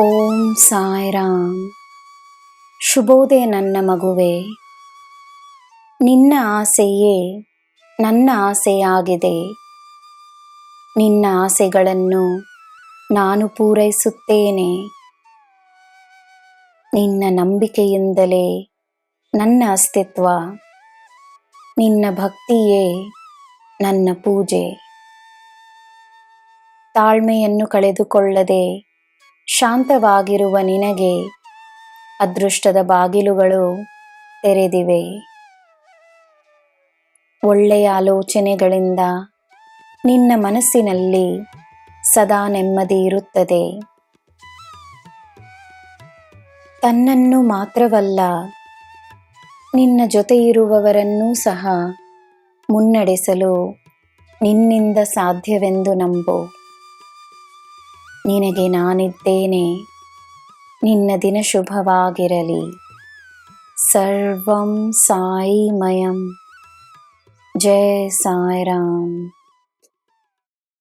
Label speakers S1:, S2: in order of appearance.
S1: ಓಂ ಸಾಯಿರಾಮ್. ಶುಭೋದಯ ನನ್ನ ಮಗುವೆ. ನಿನ್ನ ಆಸೆಯೇ ನನ್ನ ಆಸೆಯಾಗಿದೆ. ನಿನ್ನ ಆಸೆಗಳನ್ನು ನಾನು ಪೂರೈಸುತ್ತೇನೆ. ನಿನ್ನ ನಂಬಿಕೆಯಿಂದಲೇ ನನ್ನ ಅಸ್ತಿತ್ವ. ನಿನ್ನ ಭಕ್ತಿಯೇ ನನ್ನ ಪೂಜೆ. ತಾಳ್ಮೆಯನ್ನು ಕಳೆದುಕೊಳ್ಳದೆ ಶಾಂತವಾಗಿರುವ ನಿನಗೆ ಅದೃಷ್ಟದ ಬಾಗಿಲುಗಳು ತೆರೆದಿವೆ. ಒಳ್ಳೆಯ ಆಲೋಚನೆಗಳಿಂದ ನಿನ್ನ ಮನಸ್ಸಿನಲ್ಲಿ ಸದಾ ನೆಮ್ಮದಿ ಇರುತ್ತದೆ. ತನ್ನನ್ನು ಮಾತ್ರವಲ್ಲ, ನಿನ್ನ ಜೊತೆ ಇರುವವರನ್ನೂ ಸಹ ಮುನ್ನಡೆಸಲು ನಿನ್ನಿಂದ ಸಾಧ್ಯವೆಂದು ನಂಬು. ನಿನಗೆ ನಾನಿದ್ದೇನೆ. ನಿನ್ನ ದಿನ ಶುಭವಾಗಿರಲಿ. ಸರ್ವಂ ಸಾಯಿಮಯಂ. ಜೈ ಸಾಯಿರಾಮ್.